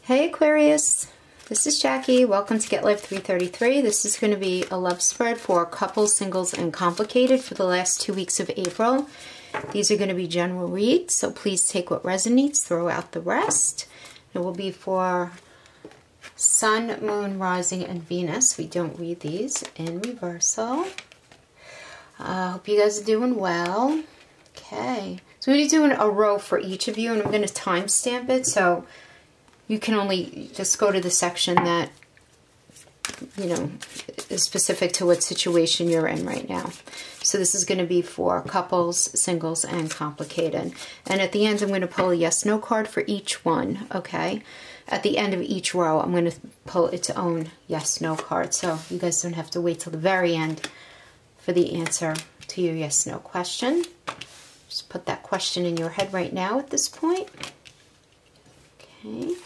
Hey Aquarius, this is Jackie. Welcome to Get Life 333. This is going to be a love spread for couples, singles, and complicated for the last 2 weeks of April. These are going to be general reads, so please take what resonates, throw out the rest. It will be for Sun, Moon, Rising, and Venus. We don't read these in reversal. Hope you guys are doing well. Okay, so we're going to do a row for each of you, and I'm going to timestamp it, so you can only just go to the section that, you know, is specific to what situation you're in right now. So this is going to be for couples, singles, and complicated. And at the end, I'm going to pull a yes/no card for each one, okay? At the end of each row, I'm going to pull its own yes/no card. So you guys don't have to wait till the very end for the answer to your yes/no question. Just put that question in your head right now at this point. Okay.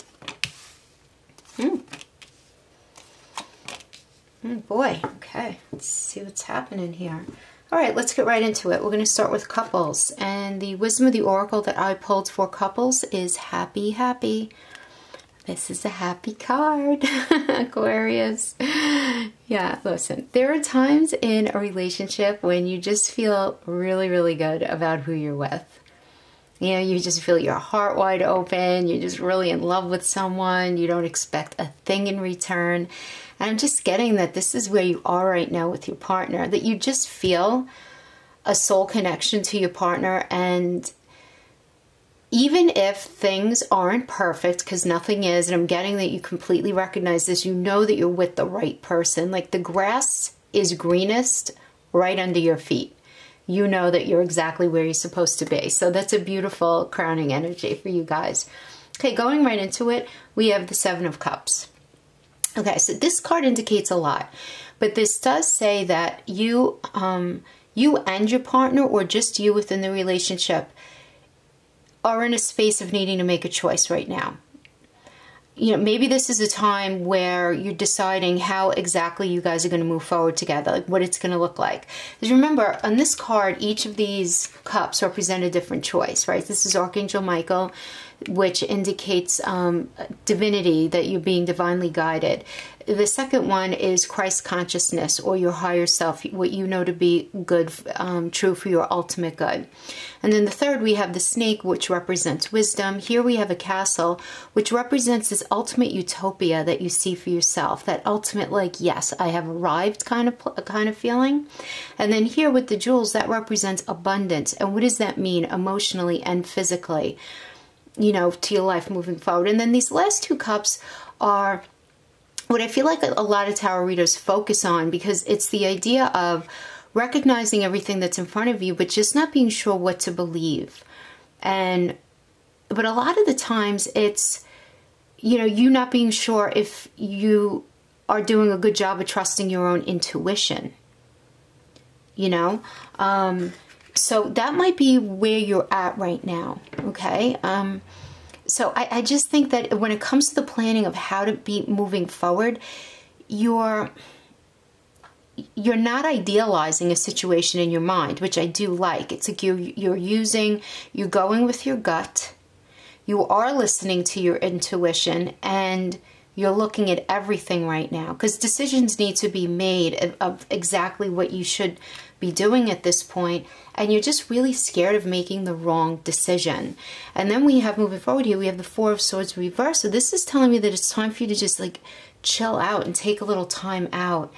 Boy, okay, let's see what's happening here. All right, let's get right into it. We're going to start with couples, and the wisdom of the oracle that I pulled for couples is happy, happy. This is a happy card, Aquarius. Yeah, listen, there are times in a relationship when you just feel really, really good about who you're with. You know, you just feel your heart wide open. You're just really in love with someone. You don't expect a thing in return. And I'm just getting that this is where you are right now with your partner, that you just feel a soul connection to your partner. And even if things aren't perfect, because nothing is, and I'm getting that you completely recognize this, you know that you're with the right person. Like the grass is greenest right under your feet. You know that you're exactly where you're supposed to be. So that's a beautiful crowning energy for you guys. Okay, going right into it, we have the Seven of Cups. Okay, so this card indicates a lot, but this does say that you and your partner, or just you within the relationship, are in a space of needing to make a choice right now. You know, maybe this is a time where you're deciding how exactly you guys are going to move forward together, like what it's going to look like. Because remember, on this card, each of these cups represent a different choice, right? This is Archangel Michael, which indicates divinity, that you're being divinely guided. The second one is Christ consciousness, or your higher self, what you know to be good, true for your ultimate good. And then the third, we have the snake, which represents wisdom. Here we have a castle, which represents this ultimate utopia that you see for yourself. That ultimate, like, yes, I have arrived kind of feeling. And then here with the jewels, that represents abundance. And what does that mean emotionally and physically, you know, to your life moving forward? And then these last two cups are what I feel like a lot of tarot readers focus on, because it's the idea of recognizing everything that's in front of you, but just not being sure what to believe. But a lot of the times it's, you know, you not being sure if you are doing a good job of trusting your own intuition, you know? So that might be where you're at right now, okay? So I just think that when it comes to the planning of how to be moving forward, you're not idealizing a situation in your mind, which I do like. It's like you're going with your gut, you are listening to your intuition, and you're looking at everything right now, because decisions need to be made of exactly what you should be doing at this point, and you're just really scared of making the wrong decision. And then we have, moving forward here, we have the Four of Swords reversed. So this is telling me that it's time for you to just like chill out and take a little time out.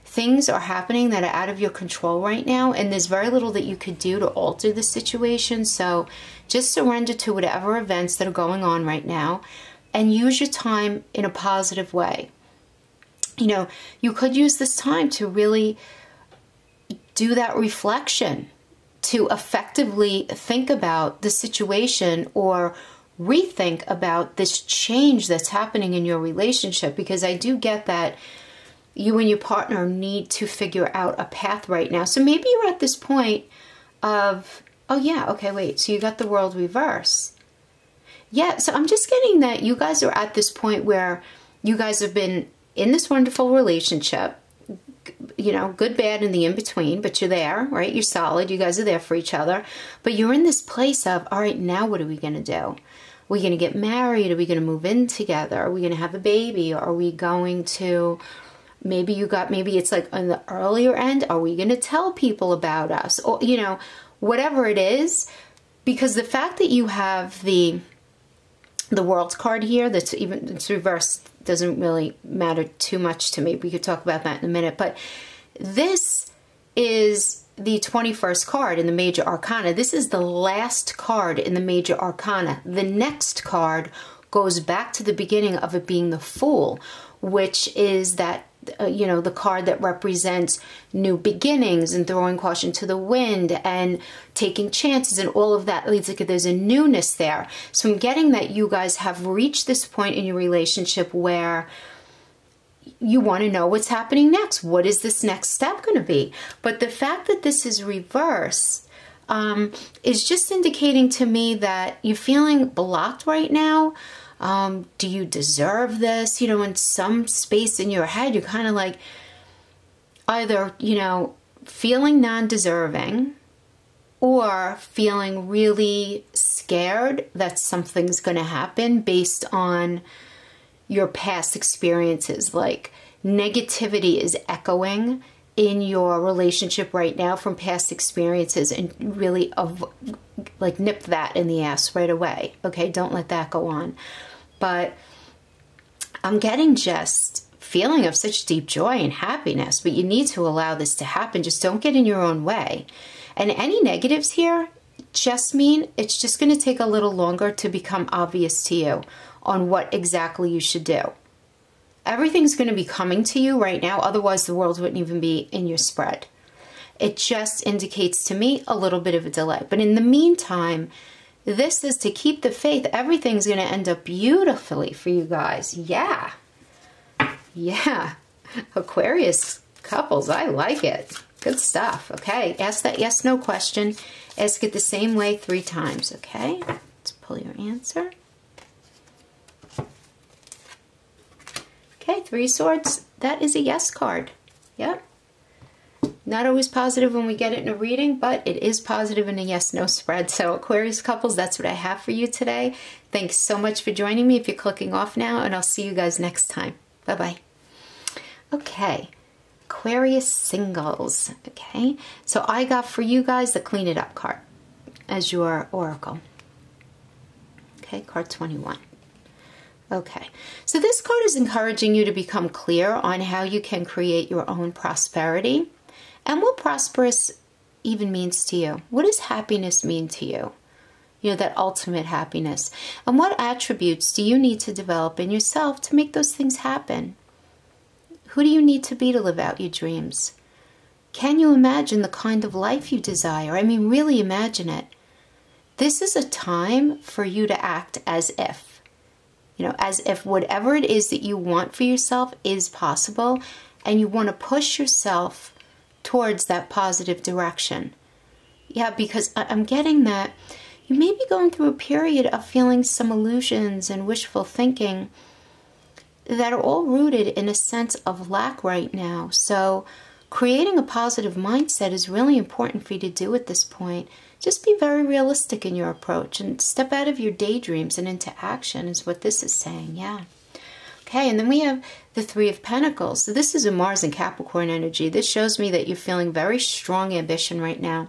Things are happening that are out of your control right now, and there's very little that you could do to alter the situation. So just surrender to whatever events that are going on right now, and use your time in a positive way. You know, you could use this time to really do that reflection, to effectively think about the situation or rethink about this change that's happening in your relationship, because I do get that you and your partner need to figure out a path right now. So maybe you're at this point of, oh yeah, okay, wait, so you got the World reverse. Yeah, so I'm just getting that you guys are at this point where you guys have been in this wonderful relationship, you know, good, bad, and the in-between, but you're there, right? You're solid. You guys are there for each other. But you're in this place of, all right, now what are we going to do? we going to get married? Are we going to move in together? Are we going to have a baby? Are we going to, maybe it's like on the earlier end, are we going to tell people about us? Or, you know, whatever it is, because the fact that you have the World card here, it's reversed, doesn't really matter too much to me. We could talk about that in a minute, but this is the 21st card in the Major Arcana. This is the last card in the Major Arcana. The next card goes back to the beginning of it being the Fool, which is that, you know, the card that represents new beginnings and throwing caution to the wind and taking chances, and all of that leads, like, there's a newness there. So I'm getting that you guys have reached this point in your relationship where you want to know what's happening next. What is this next step going to be? But the fact that this is reversed is just indicating to me that you're feeling blocked right now. Do you deserve this? You know, in some space in your head, you're kind of like either, you know, feeling non-deserving or feeling really scared that something's going to happen based on your past experiences. Like, negativity is echoing in your relationship right now from past experiences, and really like nip that in the ass right away. Okay, don't let that go on. But I'm getting just feeling of such deep joy and happiness, but you need to allow this to happen. Just don't get in your own way. And any negatives here just mean it's just going to take a little longer to become obvious to you on what exactly you should do. Everything's going to be coming to you right now, otherwise the world wouldn't even be in your spread. It just indicates to me a little bit of a delay. But in the meantime, this is to keep the faith. Everything's going to end up beautifully for you guys. Yeah. Yeah. Aquarius couples, I like it. Good stuff. Okay. Ask that yes, no question. Ask it the same way 3 times. Okay. Let's pull your answer. Okay. 3 swords. That is a yes card. Yep. Not always positive when we get it in a reading, but it is positive in a yes-no spread. So Aquarius couples, that's what I have for you today. Thanks so much for joining me if you're clicking off now, and I'll see you guys next time. Bye-bye. Okay, Aquarius singles. Okay, so I got for you guys the Clean It Up card as your oracle. Okay, card 21. Okay, so this card is encouraging you to become clear on how you can create your own prosperity. And what prosperous even means to you. What does happiness mean to you? You know, that ultimate happiness. And what attributes do you need to develop in yourself to make those things happen? Who do you need to be to live out your dreams? Can you imagine the kind of life you desire? I mean, really imagine it. This is a time for you to act as if. You know, as if whatever it is that you want for yourself is possible, and you want to push yourself towards that positive direction. Yeah, because I'm getting that you may be going through a period of feeling some illusions and wishful thinking that are all rooted in a sense of lack right now. So creating a positive mindset is really important for you to do at this point. Just be very realistic in your approach and step out of your daydreams and into action is what this is saying. Yeah. Okay, and then we have the 3 of Pentacles. So this is a Mars and Capricorn energy. This shows me that you're feeling very strong ambition right now.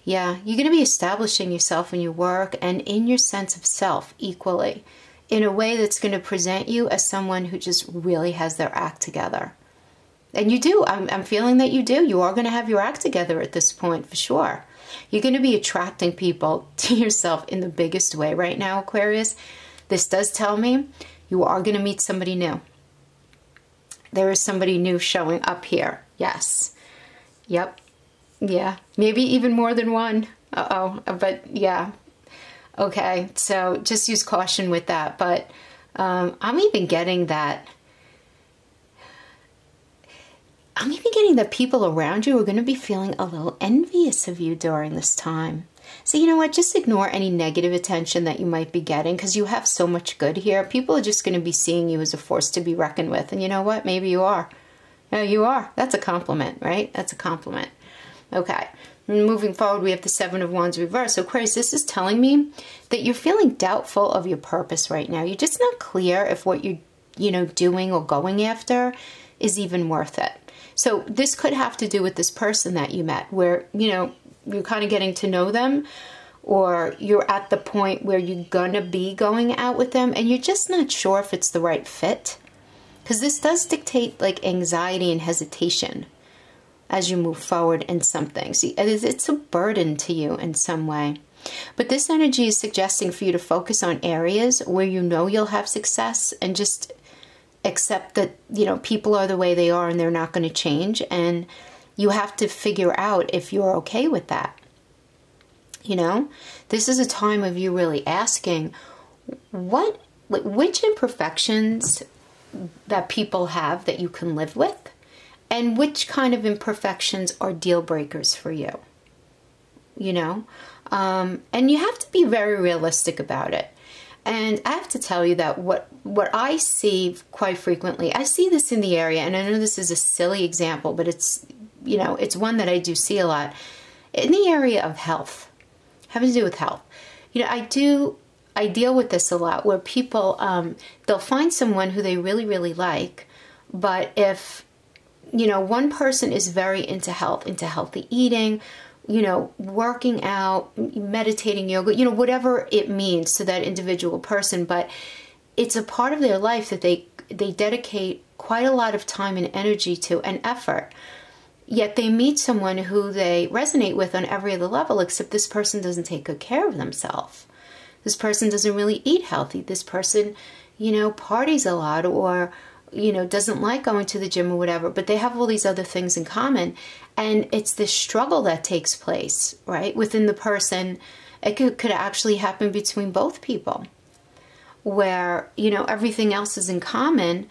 Yeah, you're going to be establishing yourself in your work and in your sense of self equally in a way that's going to present you as someone who just really has their act together. And you do. I'm feeling that you do. You are going to have your act together at this point for sure. You're going to be attracting people to yourself in the biggest way right now, Aquarius. This does tell me you are going to meet somebody new. There is somebody new showing up here. Yes. Yep. Yeah. Maybe even more than one. Uh-oh. But yeah. Okay. So just use caution with that. But I'm even getting that. I'm even getting that people around you are going to be feeling a little envious of you during this time. So you know what? Just ignore any negative attention that you might be getting because you have so much good here. People are just going to be seeing you as a force to be reckoned with. And you know what? Maybe you are. No, you are. That's a compliment, right? That's a compliment. Okay. Moving forward, we have the Seven of Wands reversed. So Aquarius, this is telling me that you're feeling doubtful of your purpose right now. You're just not clear if what you're, doing or going after is even worth it. So this could have to do with this person that you met where, you're kind of getting to know them, or you're at the point where you're going to be going out with them and you're just not sure if it's the right fit. Because this does dictate like anxiety and hesitation as you move forward in something. See, it's a burden to you in some way. But this energy is suggesting for you to focus on areas where you'll have success and just accept that, people are the way they are and they're not going to change. And you have to figure out if you're okay with that. This is a time of you really asking which imperfections that people have that you can live with, and which kind of imperfections are deal breakers for you. And you have to be very realistic about it. And I have to tell you that what I see quite frequently, I see this in the area, and I know this is a silly example, but it's, it's one that I do see a lot, in the area of health, having to do with health. I deal with this a lot, where people, they'll find someone who they really, really like, but if, one person is very into health, into healthy eating, working out, meditating, yoga, whatever it means to that individual person, but it's a part of their life that they dedicate quite a lot of time and energy to and effort. Yet they meet someone who they resonate with on every other level, except this person doesn't take good care of themselves. This person doesn't really eat healthy. This person, parties a lot, or, doesn't like going to the gym or whatever, but they have all these other things in common. And it's this struggle that takes place, right, within the person. It could actually happen between both people, where, everything else is in common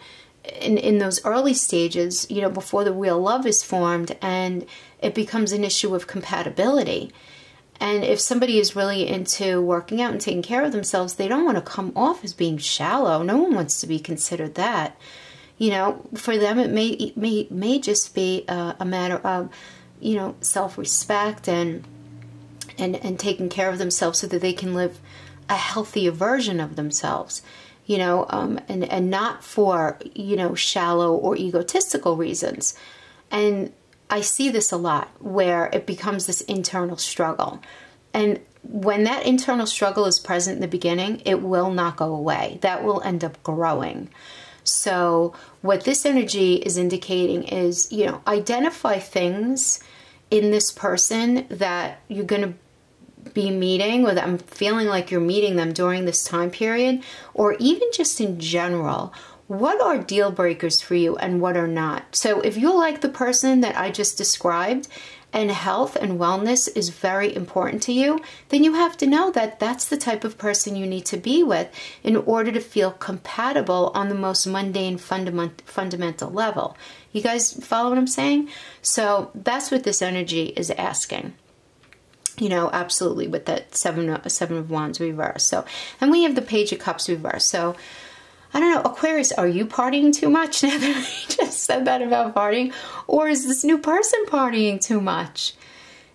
in those early stages, before the real love is formed, and it becomes an issue of compatibility. And if somebody is really into working out and taking care of themselves, they don't want to come off as being shallow. No one wants to be considered that. For them, it may just be a matter of, self-respect and taking care of themselves so that they can live a healthier version of themselves. And not for, shallow or egotistical reasons. And I see this a lot, where it becomes this internal struggle. And when that internal struggle is present in the beginning, it will not go away. That will end up growing. So what this energy is indicating is, identify things in this person that you're going to be meeting, or that I'm feeling like you're meeting them during this time period, or even just in general. What are deal breakers for you and what are not? So if you like the person that I just described, and health and wellness is very important to you, then you have to know that that's the type of person you need to be with in order to feel compatible on the most mundane, fundamental level. You guys follow what I'm saying? So that's what this energy is asking. Absolutely, with that seven of Wands reverse. So, and we have the Page of Cups reverse. So, I don't know, Aquarius, are you partying too much now that we just said that about partying? Or is this new person partying too much?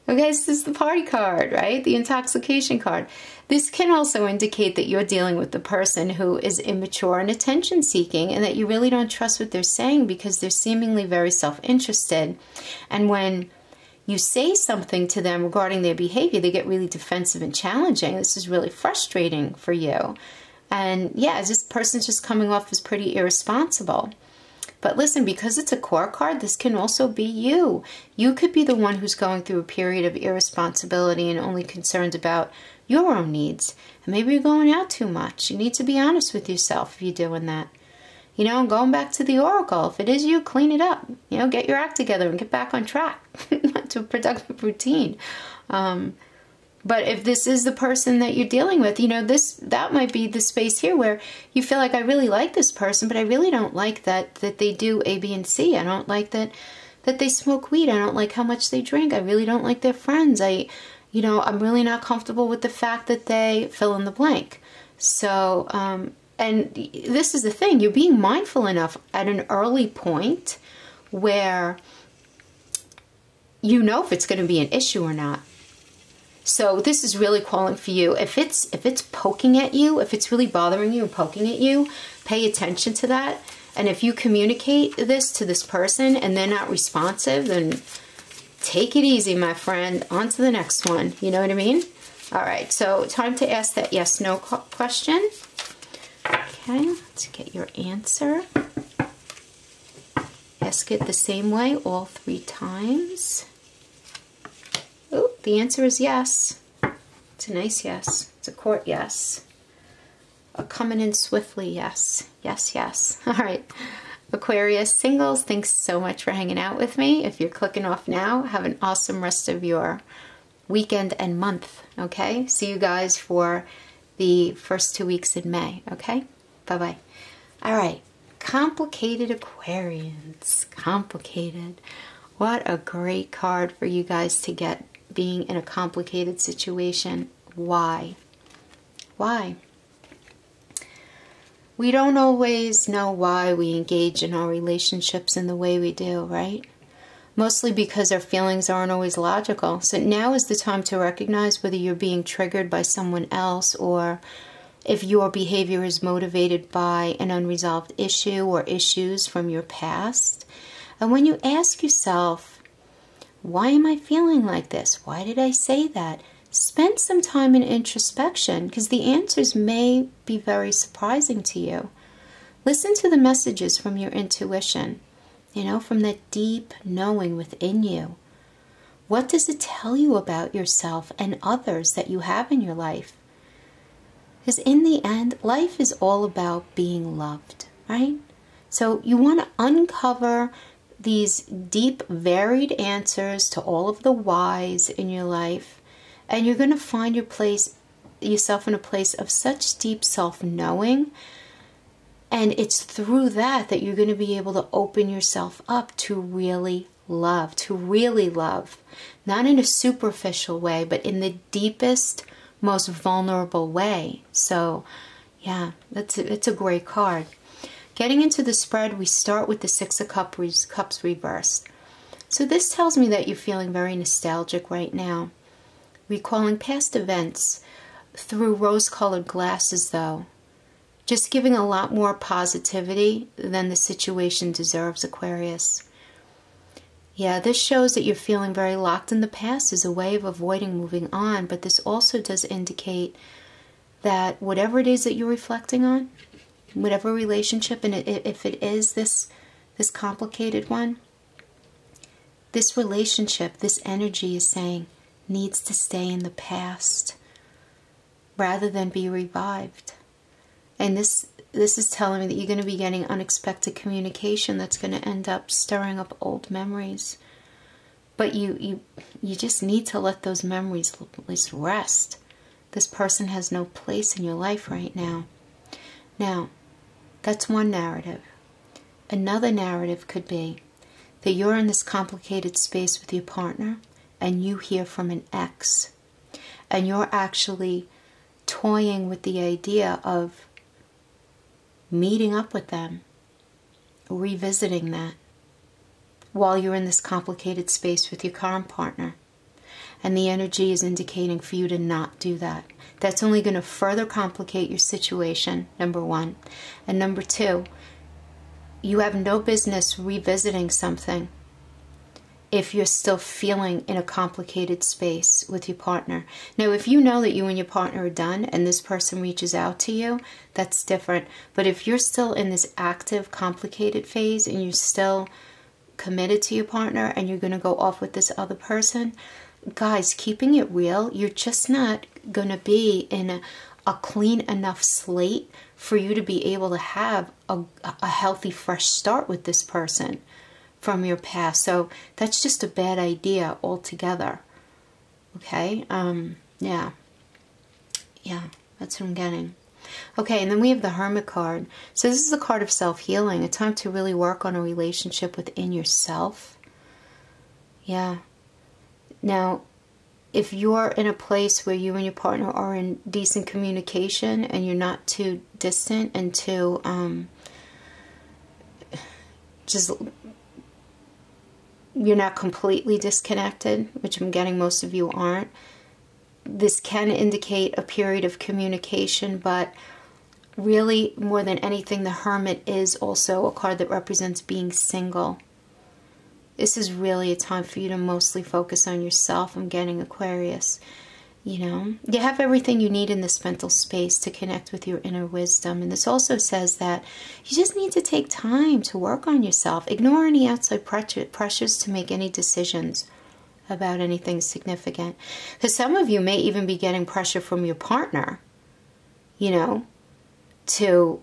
Okay, so this is the party card, right? The intoxication card. This can also indicate that you're dealing with the person who is immature and attention-seeking, and that you really don't trust what they're saying because they're seemingly very self-interested. And when you say something to them regarding their behavior, they get really defensive and challenging. This is really frustrating for you. And yeah, this person's just coming off as pretty irresponsible. But listen, because it's a core card, this can also be you. You could be the one who's going through a period of irresponsibility and only concerned about your own needs. And maybe you're going out too much. You need to be honest with yourself if you're doing that. Going back to the oracle, if it is you, clean it up. Get your act together and get back on track to a productive routine. But if this is the person that you're dealing with, that might be the space here where you feel like, I really like this person, but I really don't like that they do A, B, and C. I don't like that they smoke weed. I don't like how much they drink. I really don't like their friends. I'm really not comfortable with the fact that they fill in the blank. So, and this is the thing, you're being mindful enough at an early point where you know if it's going to be an issue or not. So this is really calling for you. If it's poking at you, if it's really bothering you and poking at you, pay attention to that. And if you communicate this to this person and they're not responsive, then take it easy, my friend. On to the next one. You know what I mean? All right, so time to ask that yes/no question. Okay, let's get your answer. Ask it the same way all 3 times. Oh, the answer is yes. It's a nice yes. It's a court yes. A coming in swiftly yes. Yes, yes. All right. Aquarius singles, thanks so much for hanging out with me. If you're clicking off now, have an awesome rest of your weekend and month, okay? See you guys for the first 2 weeks in May, okay? Bye-bye. All right. Complicated Aquarians. Complicated. What a great card for you guys to get, being in a complicated situation. Why? Why? We don't always know why we engage in our relationships in the way we do, right? Mostly because our feelings aren't always logical. So now is the time to recognize whether you're being triggered by someone else or if your behavior is motivated by an unresolved issue or issues from your past. And when you ask yourself, why am I feeling like this? Why did I say that? Spend some time in introspection because the answers may be very surprising to you. Listen to the messages from your intuition, you know, from that deep knowing within you. What does it tell you about yourself and others that you have in your life? Because in the end, life is all about being loved, right? So you want to uncover these deep, varied answers to all of the whys in your life, and you're going to find yourself in a place of such deep self-knowing, and it's through that that you're going to be able to open yourself up to really love, not in a superficial way, but in the deepest, most vulnerable way. So, yeah, it's a great card. Getting into the spread, we start with the Six of Cups reversed. So this tells me that you're feeling very nostalgic right now. Recalling past events through rose-colored glasses, though. Just giving a lot more positivity than the situation deserves, Aquarius. Yeah, this shows that you're feeling very locked in the past as a way of avoiding moving on, but this also does indicate that whatever it is that you're reflecting on, whatever relationship, and if it is this complicated one, this relationship, this energy is saying, needs to stay in the past rather than be revived. And this is telling me that you're going to be getting unexpected communication that's going to end up stirring up old memories. But you just need to let those memories at least rest. This person has no place in your life right now. Now, that's one narrative. Another narrative could be that you're in this complicated space with your partner and you hear from an ex, and you're actually toying with the idea of meeting up with them, revisiting that, while you're in this complicated space with your current partner. And the energy is indicating for you to not do that. That's only going to further complicate your situation, number one. And number two, you have no business revisiting something if you're still feeling in a complicated space with your partner. Now, if you know that you and your partner are done and this person reaches out to you, that's different. But if you're still in this active, complicated phase and you're still committed to your partner and you're going to go off with this other person, guys, keeping it real, you're just not going to be in a clean enough slate for you to be able to have a healthy, fresh start with this person from your past. So that's just a bad idea altogether. Okay? Yeah, that's what I'm getting. Okay, and then we have the Hermit card. So this is a card of self-healing, a time to really work on a relationship within yourself. Yeah. Now, if you're in a place where you and your partner are in decent communication and you're not too distant and too just you're not completely disconnected, which I'm getting most of you aren't. This can indicate a period of communication, but really, more than anything, the Hermit is also a card that represents being single. This is really a time for you to mostly focus on yourself. I'm getting, Aquarius. You know, you have everything you need in this mental space to connect with your inner wisdom. And this also says that you just need to take time to work on yourself. Ignore any outside pressures to make any decisions about anything significant. Because some of you may even be getting pressure from your partner, you know, to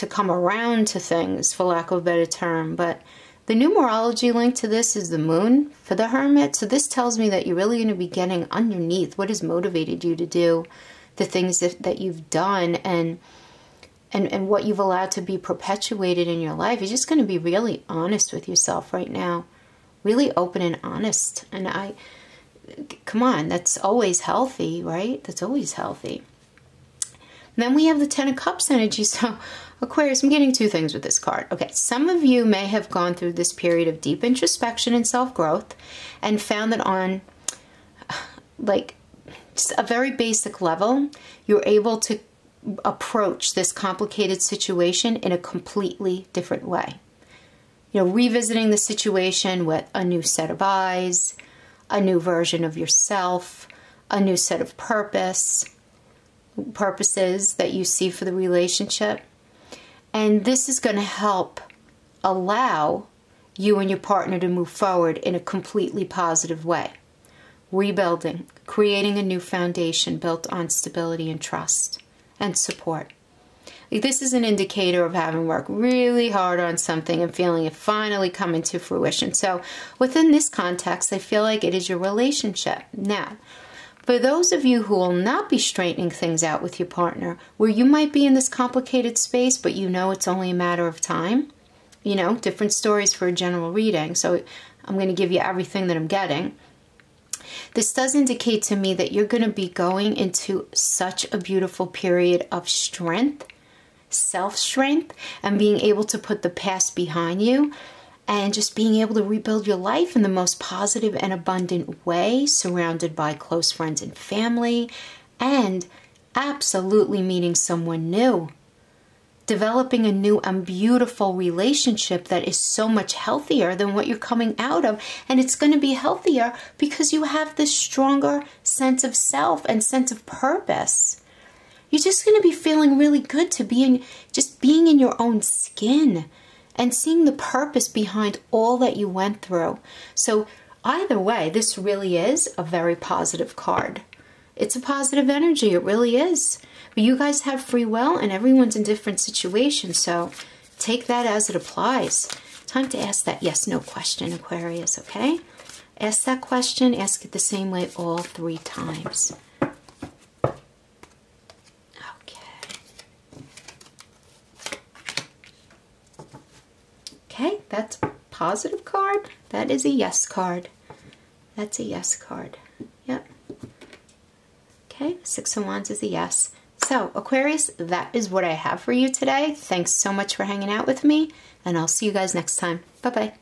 come around to things, for lack of a better term. But the numerology link to this is the moon for the Hermit. So this tells me that you're really going to be getting underneath what has motivated you to do the things that you've done, and what you've allowed to be perpetuated in your life. You're just going to be really honest with yourself right now. Really open and honest. And come on, that's always healthy, right? That's always healthy. And then we have the Ten of Cups energy. So Aquarius, I'm getting two things with this card. Okay, some of you may have gone through this period of deep introspection and self-growth and found that on like just a very basic level, you're able to approach this complicated situation in a completely different way. You know, revisiting the situation with a new set of eyes, a new version of yourself, a new set of purposes that you see for the relationship. And this is going to help allow you and your partner to move forward in a completely positive way. Rebuilding, creating a new foundation built on stability and trust and support. This is an indicator of having worked really hard on something and feeling it finally coming to fruition. So within this context, I feel like it is your relationship. Now, for those of you who will not be straightening things out with your partner, where you might be in this complicated space, but you know it's only a matter of time, you know, different stories for a general reading. So I'm going to give you everything that I'm getting. This does indicate to me that you're going to be going into such a beautiful period of strength, self-strength, and being able to put the past behind you. And just being able to rebuild your life in the most positive and abundant way, surrounded by close friends and family, and absolutely meeting someone new. Developing a new and beautiful relationship that is so much healthier than what you're coming out of. And it's going to be healthier because you have this stronger sense of self and sense of purpose. You're just going to be feeling really good to being in your own skin. And seeing the purpose behind all that you went through. So either way, this really is a very positive card. It's a positive energy. It really is. But you guys have free will and everyone's in different situations. So take that as it applies. Time to ask that yes/no question, Aquarius, okay? Ask that question. Ask it the same way all 3 times. Okay, that's a positive card. That is a yes card. That's a yes card. Yep. Okay, 6 of Wands is a yes. So, Aquarius, that is what I have for you today. Thanks so much for hanging out with me, and I'll see you guys next time. Bye-bye.